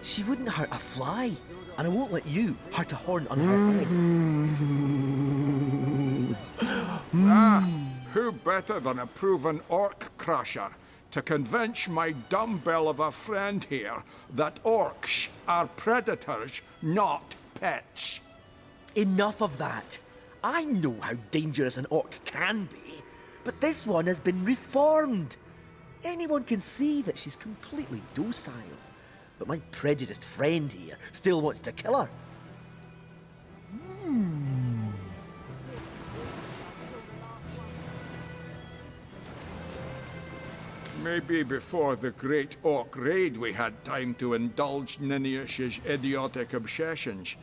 She wouldn't hurt a fly, and I won't let you hurt a horn on her head. Who better than a proven orc crusher to convince my dumbbell of a friend here that orcs are predators, not pets? Enough of that. I know how dangerous an orc can be, but this one has been reformed. Anyone can see that she's completely docile. But my prejudiced friend here still wants to kill her. Maybe before the Great Orc Raid we had time to indulge Ninius's idiotic obsessions.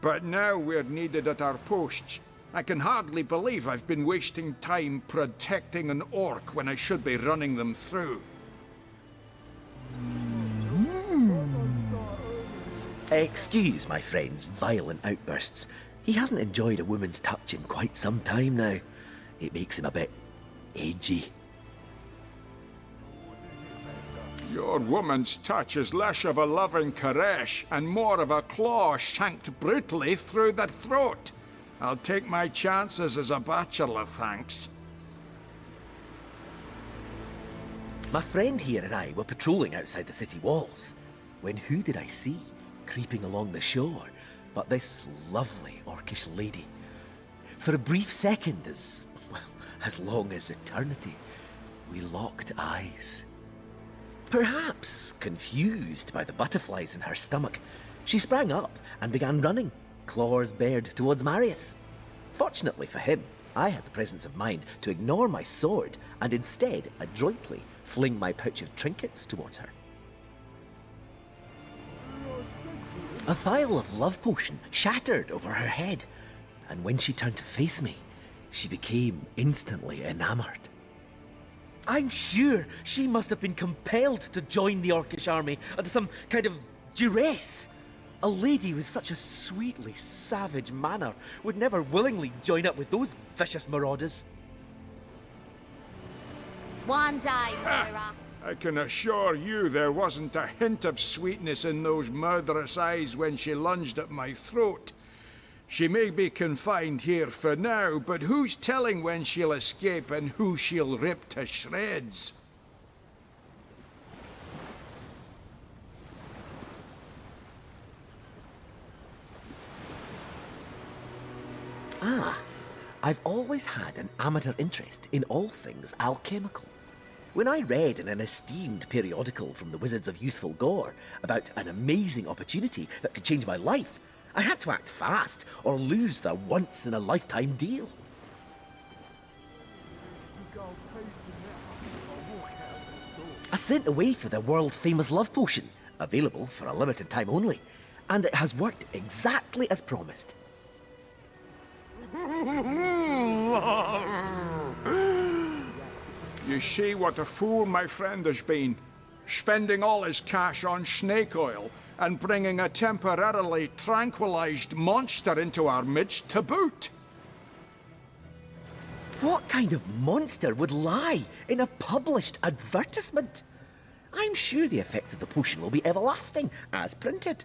But now we're needed at our posts. I can hardly believe I've been wasting time protecting an orc when I should be running them through. Excuse my friend's violent outbursts. He hasn't enjoyed a woman's touch in quite some time now. It makes him a bit edgy. Your woman's touch is less of a loving caress and more of a claw shanked brutally through the throat. I'll take my chances as a bachelor, thanks. My friend here and I were patrolling outside the city walls, when who did I see creeping along the shore but this lovely orcish lady? For a brief second, as long as eternity, we locked eyes. Perhaps confused by the butterflies in her stomach, she sprang up and began running, claws bared towards Marius. Fortunately for him, I had the presence of mind to ignore my sword and instead adroitly fling my pouch of trinkets towards her. A vial of love potion shattered over her head, and when she turned to face me, she became instantly enamored. I'm sure she must have been compelled to join the Orcish army under some kind of duress. A lady with such a sweetly savage manner would never willingly join up with those vicious marauders. One day, Moira. I can assure you there wasn't a hint of sweetness in those murderous eyes when she lunged at my throat. She may be confined here for now, but who's telling when she'll escape and who she'll rip to shreds? I've always had an amateur interest in all things alchemical. When I read in an esteemed periodical from the Wizards of Youthful Gore about an amazing opportunity that could change my life, I had to act fast or lose the once-in-a-lifetime deal. I sent away for the world-famous love potion, available for a limited time only, and it has worked exactly as promised. You see what a fool my friend has been, spending all his cash on snake oil and bringing a temporarily tranquilized monster into our midst to boot. What kind of monster would lie in a published advertisement? I'm sure the effects of the potion will be everlasting, as printed.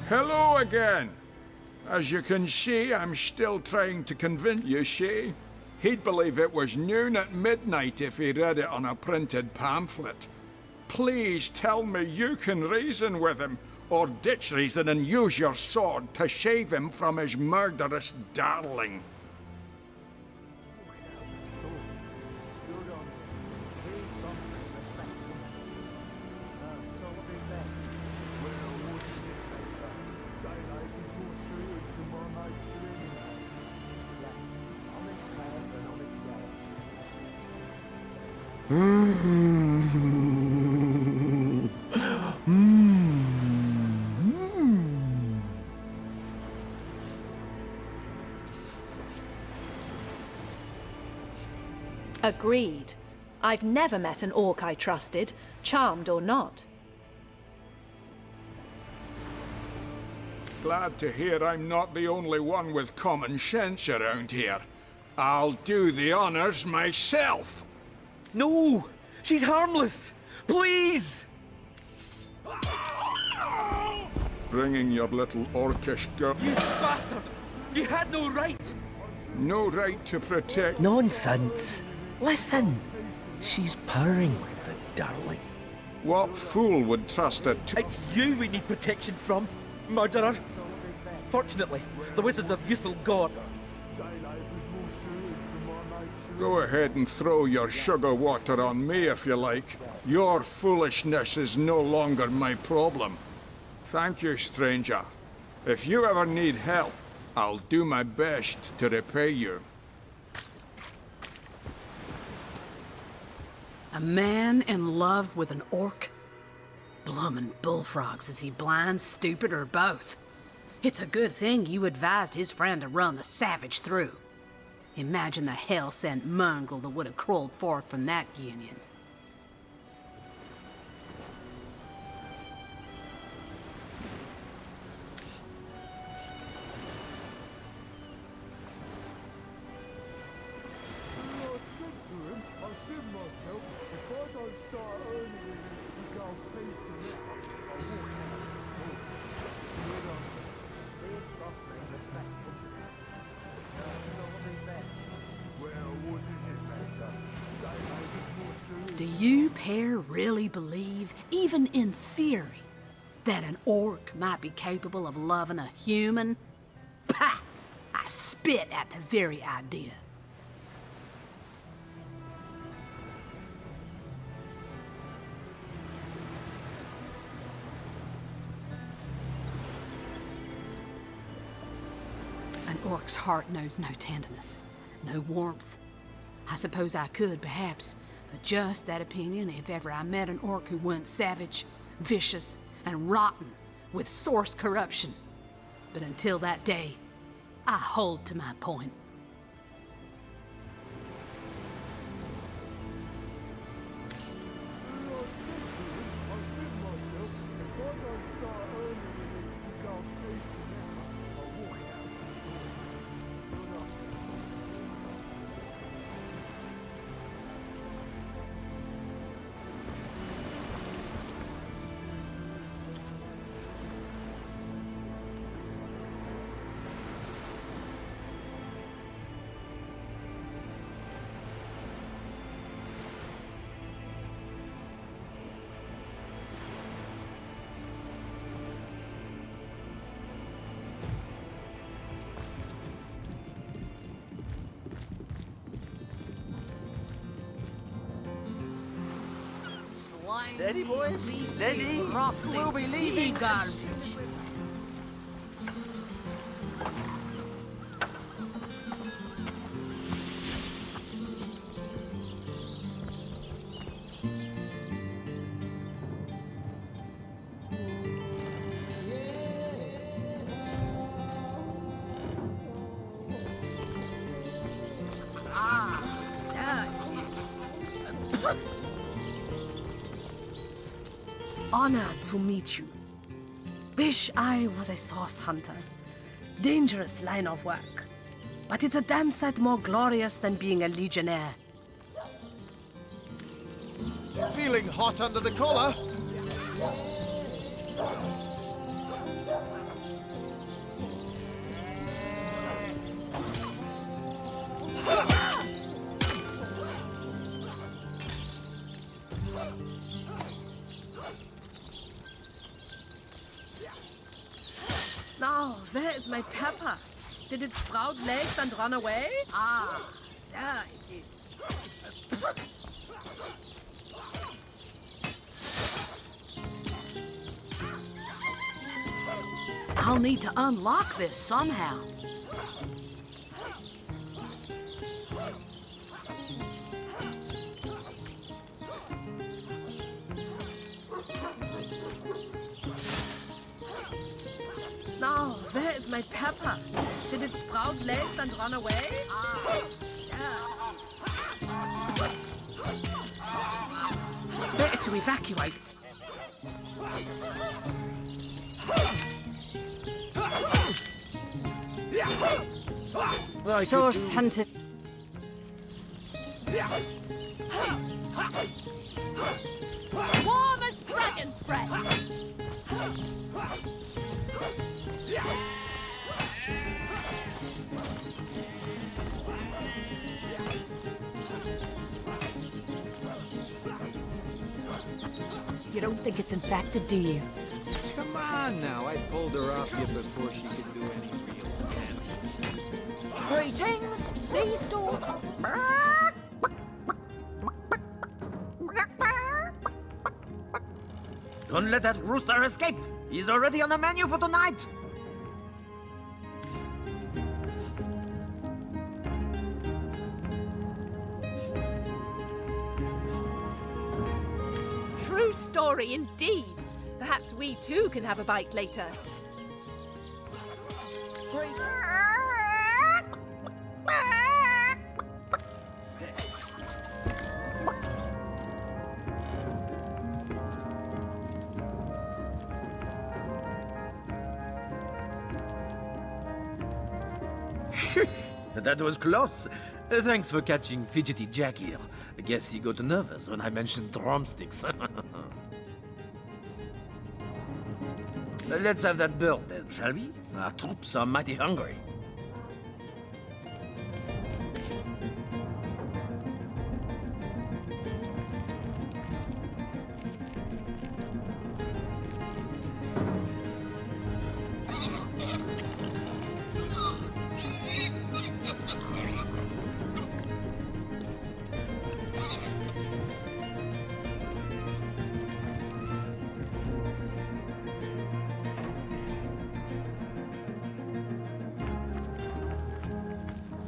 Hello again. As you can see, I'm still trying to convince you, see? He'd believe it was noon at midnight if he read it on a printed pamphlet. Please tell me you can reason with him, or ditch reason and use your sword to save him from his murderous darling. Agreed. I've never met an orc I trusted, charmed or not. Glad to hear I'm not the only one with common sense around here. I'll do the honors myself. No! She's harmless! Please! Bringing your little orcish girl. You bastard! You had no right! No right to protect. Nonsense! Listen! She's purring, the darling. What fool would trust a It's you we need protection from, murderer! Fortunately, the wizards of youthful god. Go ahead and throw your sugar water on me if you like. Your foolishness is no longer my problem. Thank you, stranger. If you ever need help, I'll do my best to repay you. A man in love with an orc? Bloomin' bullfrogs, is he blind, stupid, or both? It's a good thing you advised his friend to run the savage through. Imagine the hell-sent mongrel that would have crawled forth from that union. Do you pair really believe, even in theory, that an orc might be capable of loving a human? Pah! I spit at the very idea. An orc's heart knows no tenderness, no warmth. I suppose I could, perhaps, adjust that opinion if ever I met an orc who went savage, vicious, and rotten with source corruption. But until that day, I hold to my point. Steady, boys. Steady. We'll be leaving. Garbage. Honor to meet you. Wish I was a source hunter. Dangerous line of work. But it's a damn sight more glorious than being a legionnaire. Feeling hot under the collar? Now, where is my pepper? Did it sprout legs and run away? Ah, there it is. I'll need to unlock this somehow. Now, where is my pepper? Did it sprout legs and run away? Ah, there it is. Better to evacuate. Right, Source hunted. Warm as dragon's breath. You don't think it's infected, do you? Come on now, I pulled her off you before she could do any real damage. Greetings! These stores... Don't let that rooster escape! He's already on the menu for tonight! True story indeed. Perhaps we too can have a bite later. That was close. Thanks for catching Fidgety Jack here. I guess he got nervous when I mentioned drumsticks. Let's have that bird then, shall we? Our troops are mighty hungry.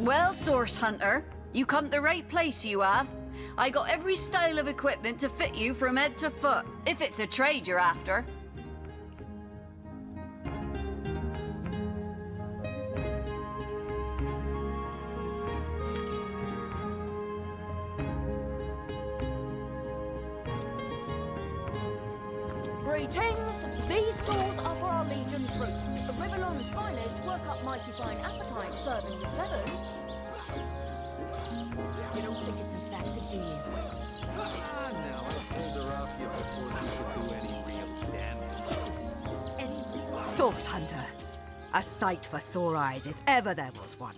Well, Source Hunter, you come to the right place, you have. I got every style of equipment to fit you from head to foot, if it's a trade you're after. Greetings! These stores are for our Legion troops. Riverlong's finest work up mighty fine appetite serving the seven. You don't think it's infected, do you? Come on now, I pulled her off you before she could do any real damage. Source Hunter. A sight for sore eyes, if ever there was one.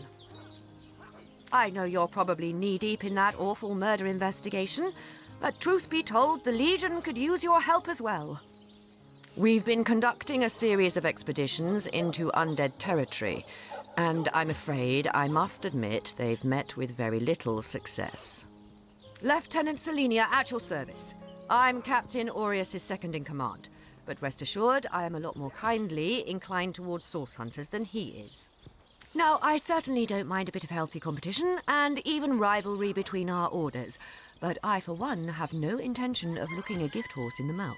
I know you're probably knee-deep in that awful murder investigation, but truth be told, the Legion could use your help as well. We've been conducting a series of expeditions into undead territory, and I'm afraid I must admit they've met with very little success. Lieutenant Selenia, at your service. I'm Captain Aureus' second-in-command, but rest assured I am a lot more kindly inclined towards source hunters than he is. Now, I certainly don't mind a bit of healthy competition, and even rivalry between our orders, but I, for one, have no intention of looking a gift horse in the mouth.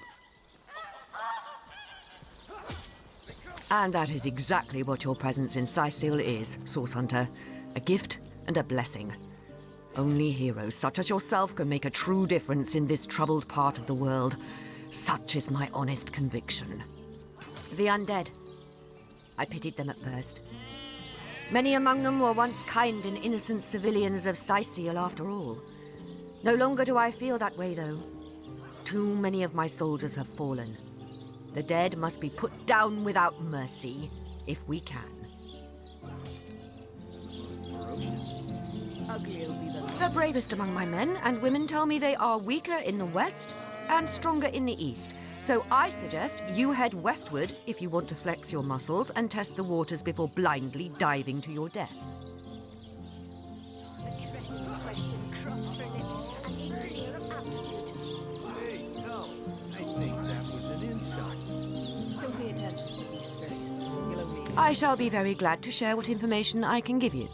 And that is exactly what your presence in Sicil is, Source Hunter. A gift and a blessing. Only heroes such as yourself can make a true difference in this troubled part of the world. Such is my honest conviction. The undead. I pitied them at first. Many among them were once kind and innocent civilians of Sicil, after all. No longer do I feel that way, though. Too many of my soldiers have fallen. The dead must be put down without mercy, if we can. The bravest among my men and women tell me they are weaker in the west and stronger in the east. So I suggest you head westward if you want to flex your muscles and test the waters before blindly diving to your death. Hey, no, I think that was an insult. Don't pay attention to the East Various. You'll only... I shall be very glad to share what information I can give you.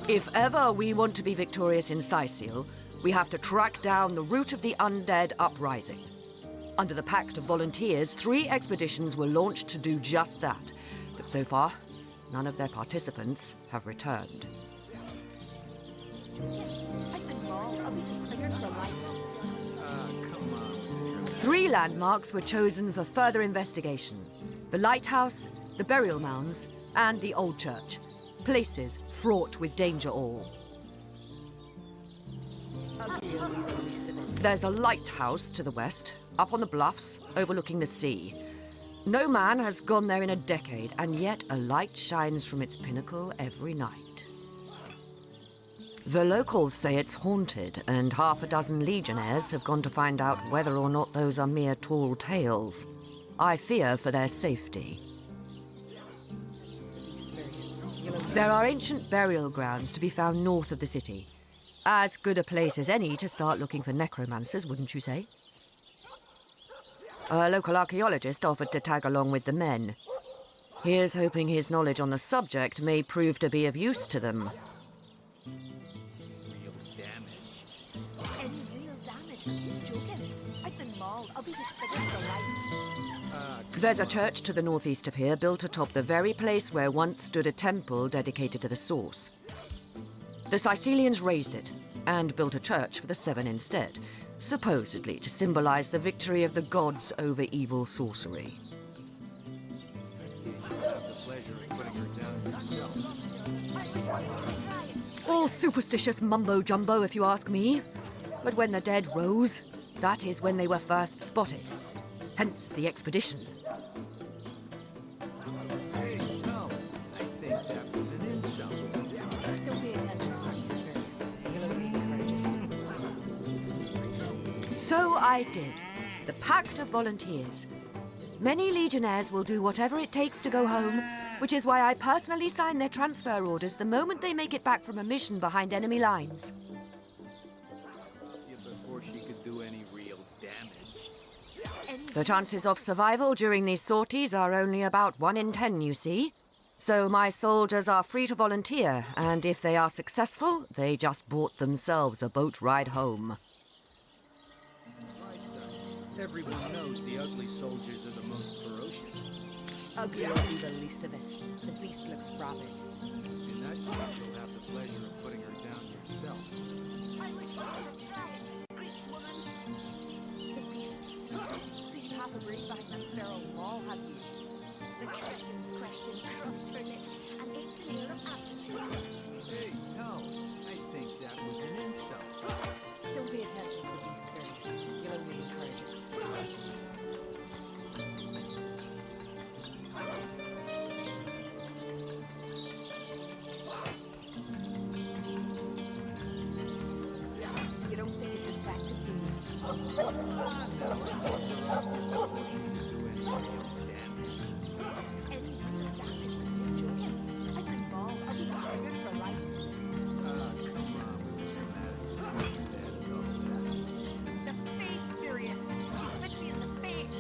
If ever we want to be victorious in Sicil, we have to track down the root of the undead uprising. Under the Pact of Volunteers, 3 expeditions were launched to do just that. But so far, none of their participants have returned. I've been wrong. I'll be disfigured for life. Come on. 3 landmarks were chosen for further investigation. The lighthouse, the burial mounds, and the old church. Places fraught with danger all. There's a lighthouse to the west, up on the bluffs, overlooking the sea. No man has gone there in a decade, and yet a light shines from its pinnacle every night. The locals say it's haunted, and half a dozen legionnaires have gone to find out whether or not those are mere tall tales. I fear for their safety. There are ancient burial grounds to be found north of the city. As good a place as any to start looking for necromancers, wouldn't you say? A local archaeologist offered to tag along with the men. Here's hoping his knowledge on the subject may prove to be of use to them. Any real damage? Are you joking? I've been mauled. I'll be disfigured for life. There's a church to the northeast of here, built atop the very place where once stood a temple dedicated to the source. The Sicilians razed it, and built a church for the Seven instead, supposedly to symbolize the victory of the gods over evil sorcery. All superstitious mumbo-jumbo, if you ask me. But when the dead rose, that is when they were first spotted. Hence the expedition. Hey, no, I think that was an insult. Don't pay attention to these various. You'll only encourage it. So I did. The Pact of Volunteers. Many legionnaires will do whatever it takes to go home, which is why I personally sign their transfer orders the moment they make it back from a mission behind enemy lines. Before she could do any real damage. The chances of survival during these sorties are only about 1 in 10, you see. So my soldiers are free to volunteer, and if they are successful, they just bought themselves a boat ride home. Everyone knows the ugly soldiers are the most ferocious. Ugly will be the least of it. The beast looks rabid. In that case, you'll have the pleasure of putting her down yourself. I wish I could try it, screech woman. The beasts. So you have a brain behind that feral wall, have you? The cretin's question crossed her lips and it's an air of aptitude. Hey, no, I think that was an insult. Don't pay attention to the beast various. You'll only encourage it. You don't think it's effective, do you? Any real damage? Are you joking? I've been mauled. I'll be disfigured for life. The face, Furious. She bit me in the face.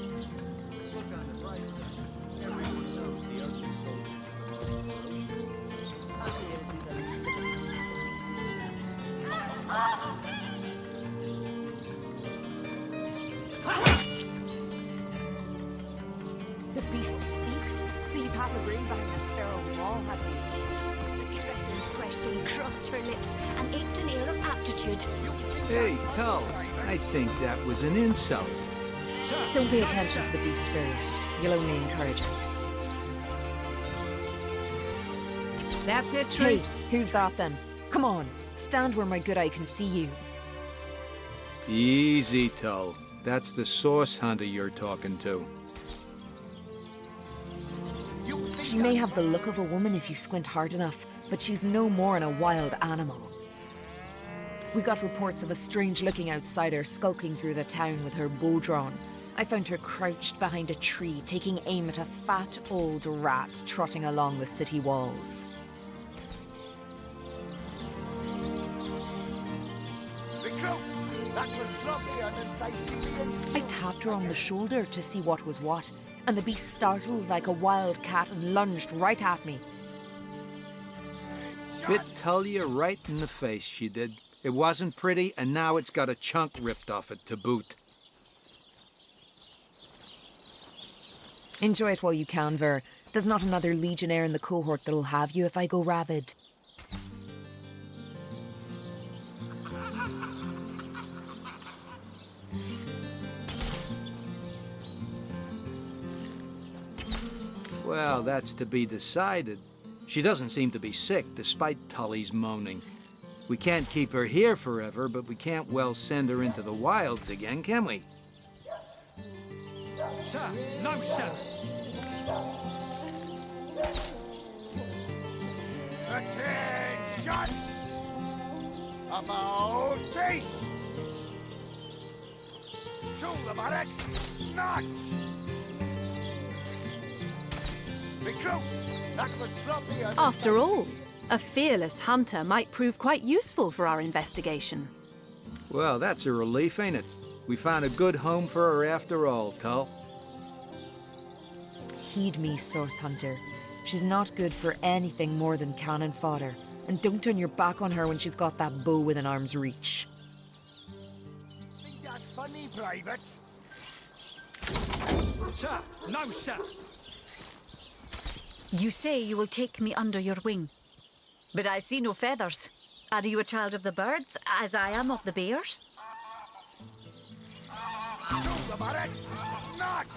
Look on the bright side. Everyone knows the ugly soldiers are the most ferocious. Ugly will be the least of it. The beast speaks, so you've half a brain behind that feral wall, have you? The cretin's question crossed her lips and aped an air of aptitude. Hey, Tull, I think that was an insult. Don't pay attention to the beast various. You'll only encourage it. That's it, troops. Hey, who's that then? Come on, stand where my good eye can see you. Easy, Tull. That's the source hunter you're talking to. She may have the look of a woman if you squint hard enough, but she's no more than a wild animal. We got reports of a strange-looking outsider skulking through the town with her bow drawn. I found her crouched behind a tree, taking aim at a fat old rat trotting along the city walls. I tapped her on the shoulder to see what was what, and the beast startled like a wild cat and lunged right at me. Bit Tull you right in the face, she did. It wasn't pretty, and now it's got a chunk ripped off it to boot. Enjoy it while you can, Ver. There's not another legionnaire in the cohort that'll have you if I go rabid. Well, that's to be decided. She doesn't seem to be sick, despite Tully's moaning. We can't keep her here forever, but we can't well send her into the wilds again, can we? Sir, no, sir. Attention! About peace! To the barracks, march! Recruits, that was sloppy. After all, a fearless hunter might prove quite useful for our investigation. Well, that's a relief, ain't it? We found a good home for her after all, Cull. Heed me, Source Hunter. She's not good for anything more than cannon fodder. And don't turn your back on her when she's got that bow within arm's reach. Think that's funny, Private? Sir, no, sir. You say you will take me under your wing. But I see no feathers. Are you a child of the birds, as I am of the bears? To the barracks, march!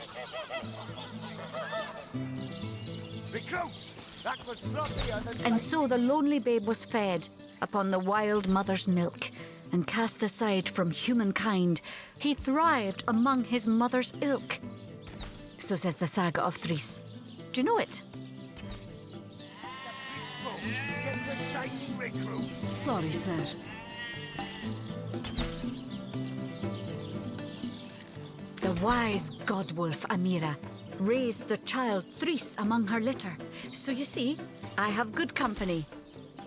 Recruits, that was sloppier than... And so the lonely babe was fed upon the wild mother's milk, and cast aside from humankind, he thrived among his mother's ilk. So says the saga of Threes. Do you know it? Get the shining recruits. Sorry, sir. The wise godwolf Amira raised the child Threes among her litter. So you see, I have good company.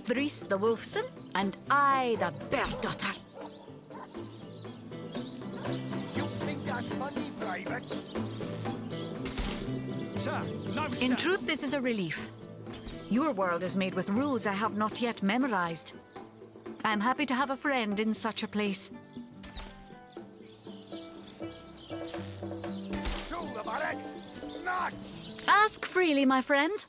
Threes the wolfson, and I the bear daughter. You think that's funny, Private? Sir, no, sir. In truth, this is a relief. Your world is made with rules I have not yet memorized. I am happy to have a friend in such a place. To the barracks, march! Ask freely, my friend.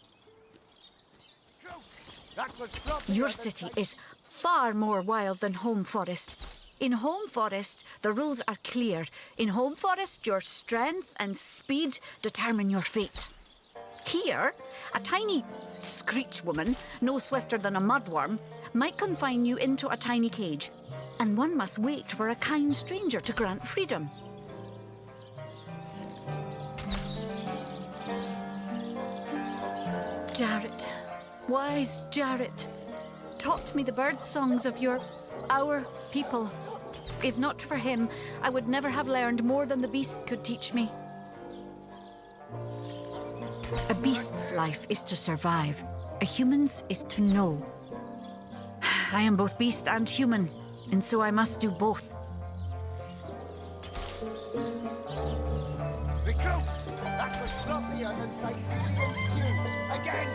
That was sloppier Your than city is far more wild than Home Forest. In Home Forest, the rules are clear. In Home Forest, your strength and speed determine your fate. Here, a tiny screech woman, no swifter than a mudworm, might confine you into a tiny cage, and one must wait for a kind stranger to grant freedom. Jarrett, wise Jarrett, taught me the bird songs of our people. If not for him, I would never have learned more than the beasts could teach me. A beast's life is to survive. A human's is to know. I am both beast and human, and so I must do both. Recruits, that was sloppier than Sicilian stew. Again!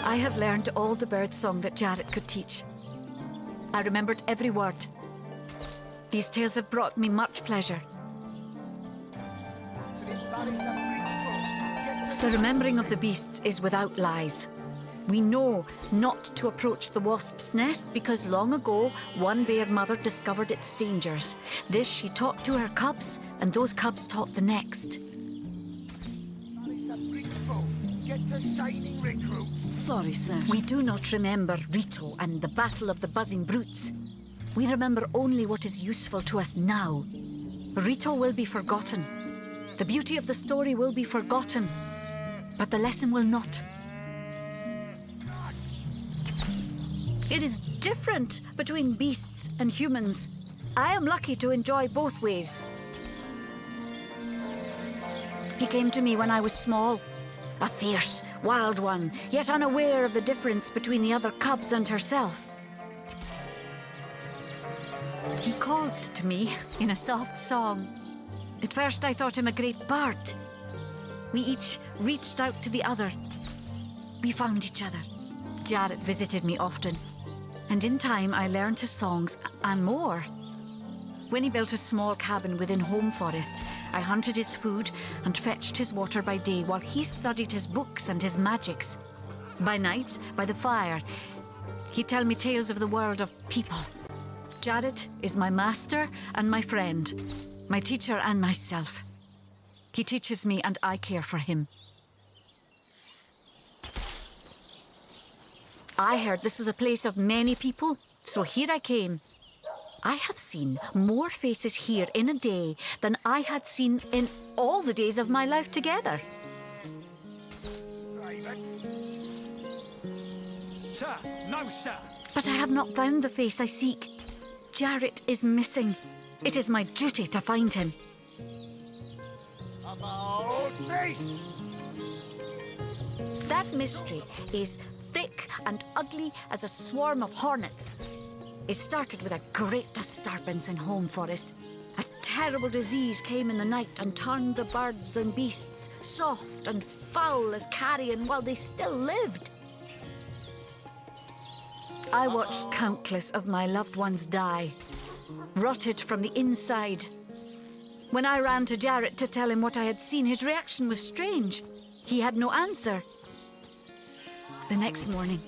I have learned all the bird song that Jarrett could teach. I remembered every word. These tales have brought me much pleasure. The remembering of the beasts is without lies. We know not to approach the wasp's nest because long ago one bear mother discovered its dangers. This she taught to her cubs, and those cubs taught the next. Get the shining recruits. Sorry, sir. We do not remember Rito and the battle of the buzzing brutes. We remember only what is useful to us now. Rito will be forgotten. The beauty of the story will be forgotten. But the lesson will not. It is different between beasts and humans. I am lucky to enjoy both ways. He came to me when I was small. A fierce, wild one, yet unaware of the difference between the other cubs and herself. He called to me in a soft song. At first I thought him a great bird. We each reached out to the other. We found each other. Jarrett visited me often, and in time I learned his songs and more. When he built a small cabin within Home Forest, I hunted his food and fetched his water by day while he studied his books and his magics. By night, by the fire, he'd tell me tales of the world of people. Jarrett is my master and my friend, my teacher and myself. He teaches me and I care for him. I heard this was a place of many people, so here I came. I have seen more faces here in a day than I had seen in all the days of my life together. Sir, no, sir. But I have not found the face I seek. Jarrett is missing. It is my duty to find him. About face! That mystery is thick and ugly as a swarm of hornets. It started with a great disturbance in Home Forest. A terrible disease came in the night and turned the birds and beasts soft and foul as carrion while they still lived. I watched countless of my loved ones die, rotted from the inside. When I ran to Jarrett to tell him what I had seen, his reaction was strange. He had no answer. The next morning,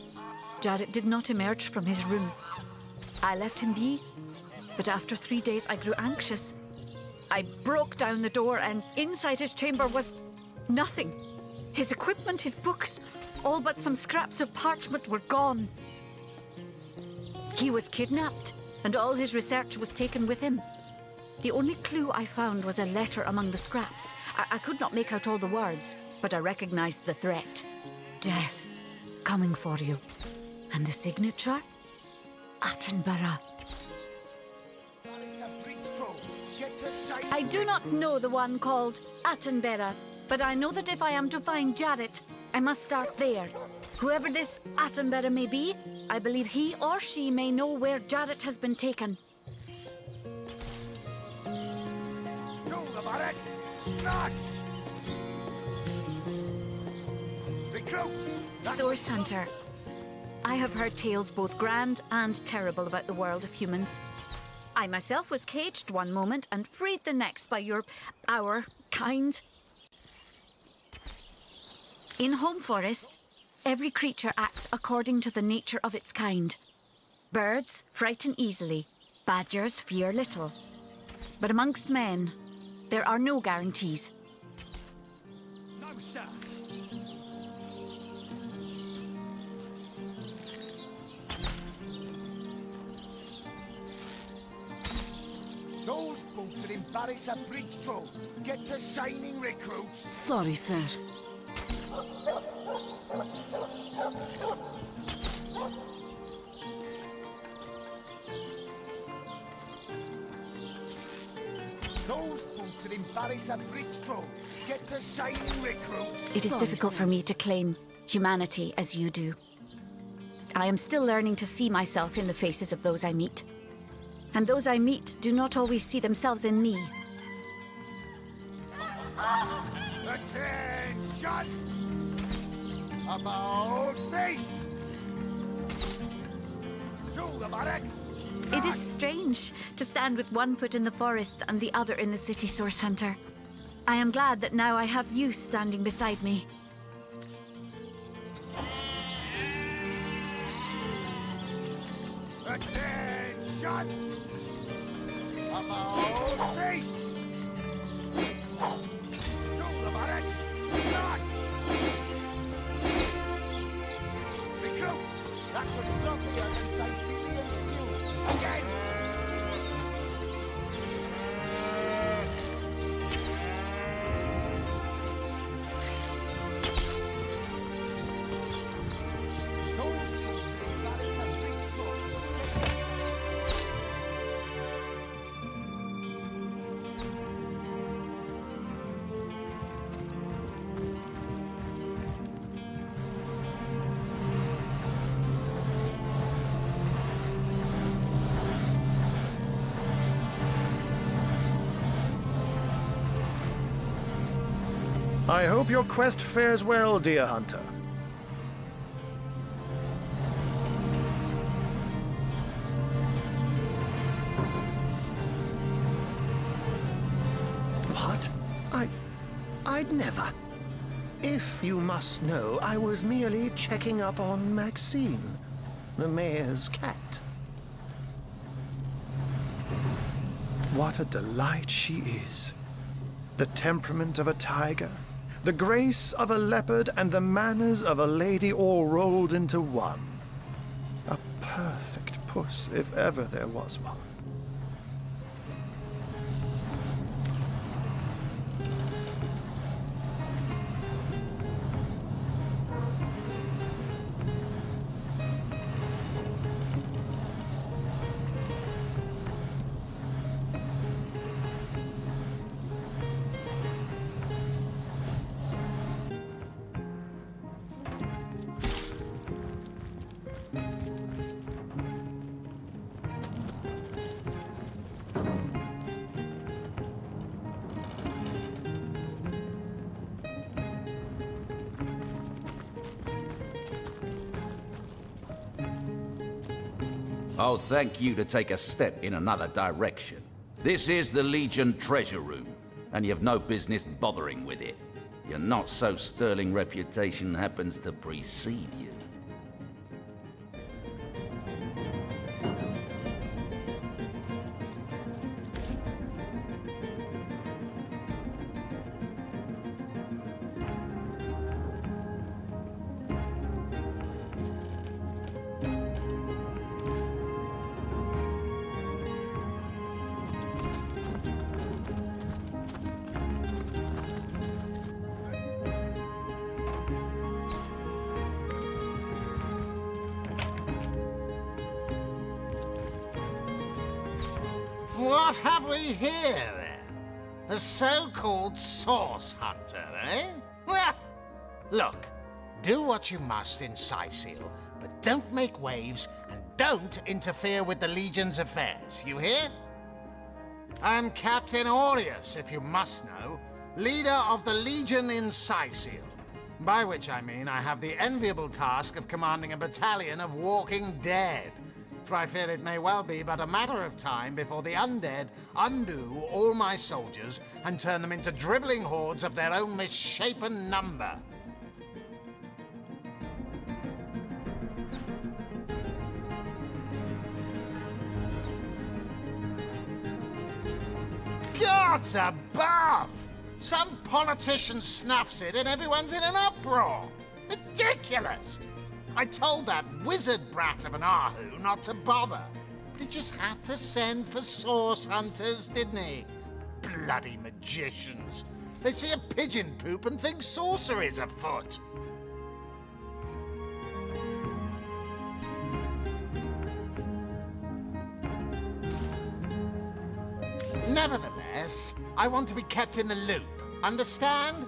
Jarrett did not emerge from his room. I left him be, but after 3 days I grew anxious. I broke down the door and inside his chamber was nothing. His equipment, his books, all but some scraps of parchment were gone. He was kidnapped and all his research was taken with him. The only clue I found was a letter among the scraps. I could not make out all the words, but I recognized the threat. Death coming for you. And the signature? Attenborough. I do not know the one called Attenborough, but I know that if I am to find Jarrett, I must start there. Whoever this Attenborough may be, I believe he or she may know where Jarrett has been taken. Source Hunter. I have heard tales both grand and terrible about the world of humans. I myself was caged one moment and freed the next by our kind. In Home Forest, every creature acts according to the nature of its kind. Birds frighten easily, badgers fear little. But amongst men, there are no guarantees. No, sir. Those boots would embarrass a bridge troll. Get to shining recruits. Sorry, sir. Those boots would embarrass a bridge troll. Get to shining recruits. It is difficult for me to claim humanity as you do. I am still learning to see myself in the faces of those I meet. And those I meet do not always see themselves in me. Attention! About face! To the barracks! It is strange to stand with one foot in the forest and the other in the city, Source Hunter. I am glad that now I have you standing beside me. Attention! About face! To the barracks! March! Recruits! That was sloppier than Sicilian stew. Again! I hope your quest fares well, dear hunter. What? I'd never. If you must know, I was merely checking up on Maxine, the mayor's cat. What a delight she is. The temperament of a tiger, the grace of a leopard, and the manners of a lady all rolled into one. puss if ever there was one. I'll thank you to take a step in another direction. This is the Legion treasure room, and you've no business bothering with it. Your not-so-sterling reputation happens to precede you. What have we here, then? A so-called source hunter, eh? Well, look, do what you must in Sicil, but don't make waves and don't interfere with the Legion's affairs, you hear? I'm Captain Aureus, if you must know, leader of the Legion in Sicil, by which I mean I have the enviable task of commanding a battalion of walking dead. For I fear it may well be but a matter of time before the undead undo all my soldiers and turn them into drivelling hordes of their own misshapen number. Gods above! Some politician snuffs it and everyone's in an uproar! Ridiculous! I told that wizard brat of an Ahu not to bother, but he just had to send for source hunters, didn't he? Bloody magicians. They see a pigeon poop and think sorcery's afoot. Nevertheless, I want to be kept in the loop, understand?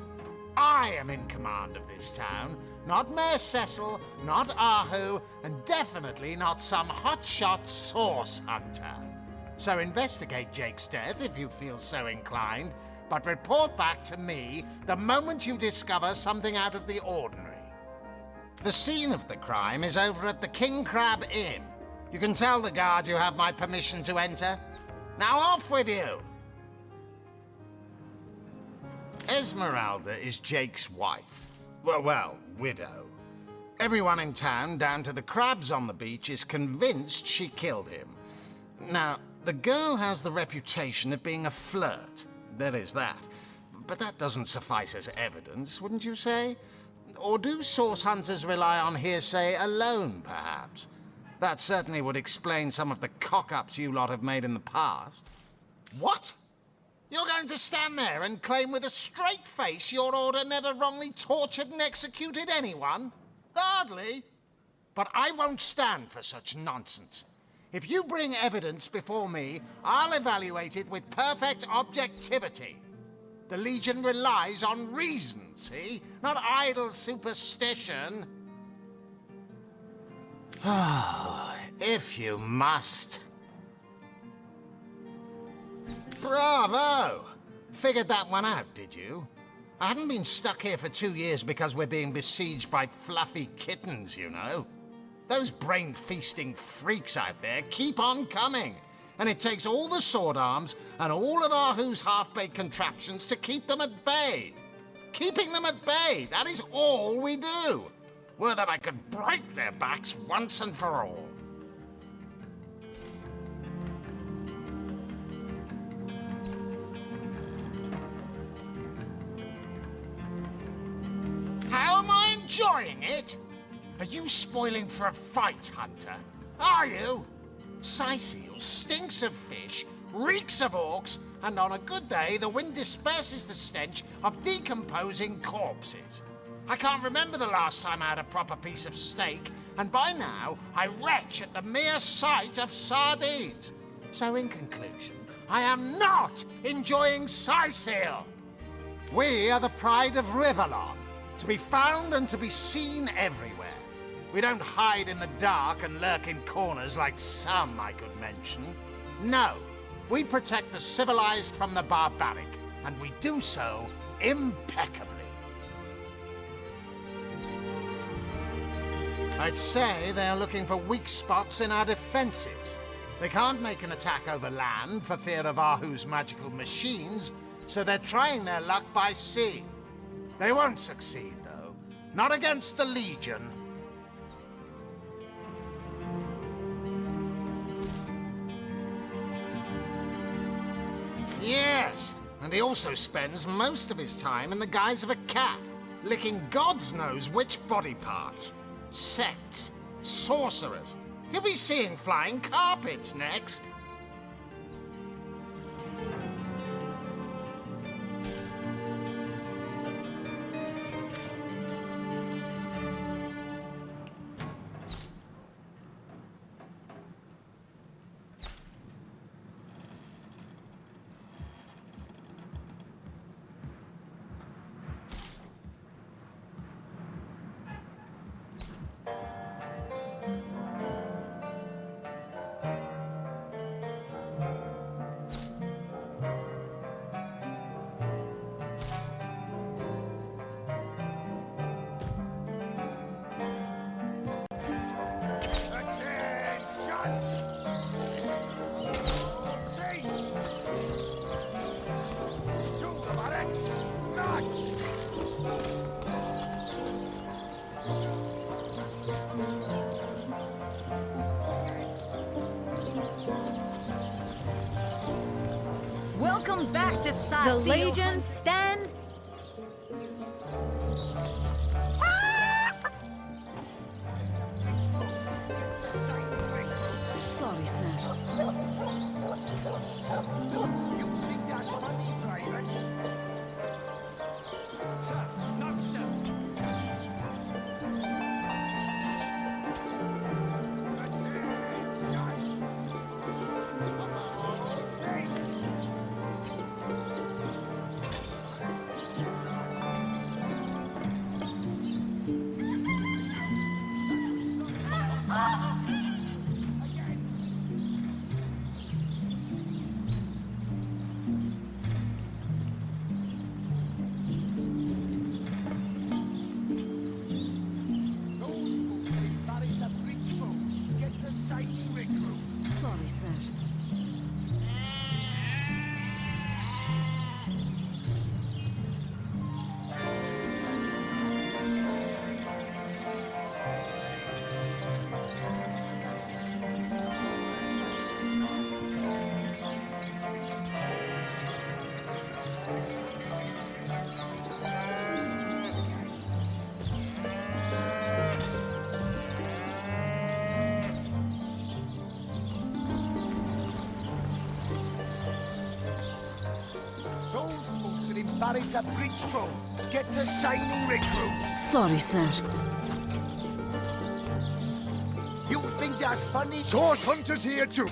I am in command of this town, not Mayor Cecil, not Ahu, and definitely not some hotshot source hunter. So investigate Jake's death if you feel so inclined, but report back to me the moment you discover something out of the ordinary. The scene of the crime is over at the King Crab Inn. You can tell the guard you have my permission to enter. Now off with you! Esmeralda is Jake's wife. Well, widow. Everyone in town, down to the crabs on the beach, is convinced she killed him. Now, the girl has the reputation of being a flirt. There is that. But that doesn't suffice as evidence, wouldn't you say? Or do source hunters rely on hearsay alone, perhaps? That certainly would explain some of the cock-ups you lot have made in the past. What? You're going to stand there and claim with a straight face your order never wrongly tortured and executed anyone? Hardly. But I won't stand for such nonsense. If you bring evidence before me, I'll evaluate it with perfect objectivity. The Legion relies on reason, see? Not idle superstition. Ah, if you must. Bravo! Figured that one out, did you? I haven't been stuck here for 2 years because we're being besieged by fluffy kittens, you know. Those brain-feasting freaks out there keep on coming. And it takes all the sword arms and all of Ahu's half-baked contraptions to keep them at bay. Keeping them at bay, that is all we do. Were that I could break their backs once and for all. How am I enjoying it? Are you spoiling for a fight, Hunter? Are you? Sea seal stinks of fish, reeks of orcs, and on a good day, the wind disperses the stench of decomposing corpses. I can't remember the last time I had a proper piece of steak, and by now, I retch at the mere sight of sardines. So in conclusion, I am not enjoying sea seal. We are the pride of Riverlon, to be found and to be seen everywhere. We don't hide in the dark and lurk in corners like some I could mention. No, we protect the civilized from the barbaric, and we do so impeccably. I'd say they're looking for weak spots in our defenses. They can't make an attack over land for fear of Ahu's magical machines, so they're trying their luck by sea. They won't succeed, though. Not against the Legion. Yes, and he also spends most of his time in the guise of a cat, licking God's knows which body parts. Sects, sorcerers. You'll be seeing flying carpets next. Welcome back to Sea. The Legion stands. Sorry, sir. You think that's funny, Private? Sir, no, sir. Sorry, sir. Embarrass a bridge from. Get to shining recruits. Sorry, sir. You think that's funny? Source hunters here too.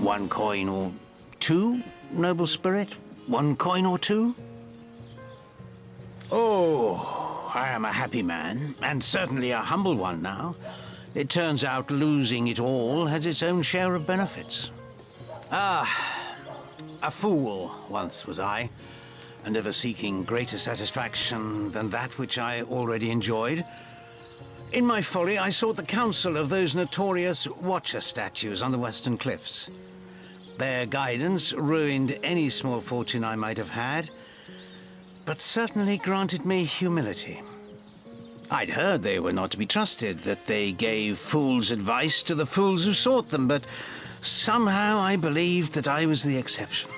One coin or two, noble spirit? One coin or two? Oh, I am a happy man, and certainly a humble one now. It turns out losing it all has its own share of benefits. Ah, a fool once was I, and ever seeking greater satisfaction than that which I already enjoyed. In my folly, I sought the counsel of those notorious Watcher statues on the western cliffs. Their guidance ruined any small fortune I might have had, but certainly granted me humility. I'd heard they were not to be trusted, that they gave fools' advice to the fools who sought them, but somehow I believed that I was the exception.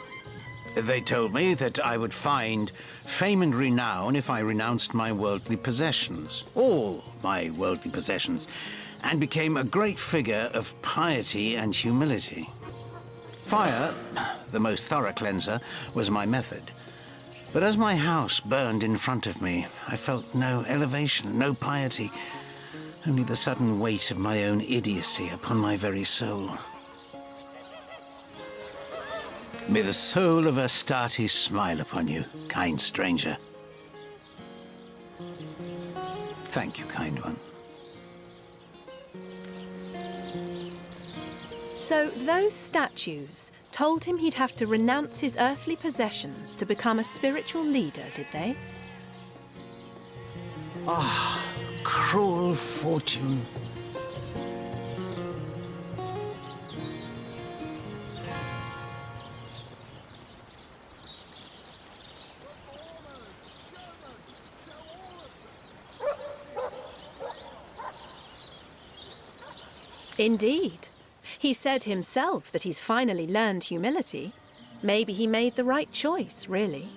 They told me that I would find fame and renown if I renounced my worldly possessions, all my worldly possessions, and became a great figure of piety and humility. Fire, the most thorough cleanser, was my method. But as my house burned in front of me, I felt no elevation, no piety, only the sudden weight of my own idiocy upon my very soul. May the soul of Astarte smile upon you, kind stranger. Thank you, kind one. So those statues told him he'd have to renounce his earthly possessions to become a spiritual leader, did they? Ah, cruel fortune. Indeed. He said himself that he's finally learned humility. Maybe he made the right choice, really.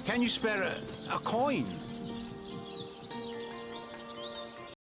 Can you spare a coin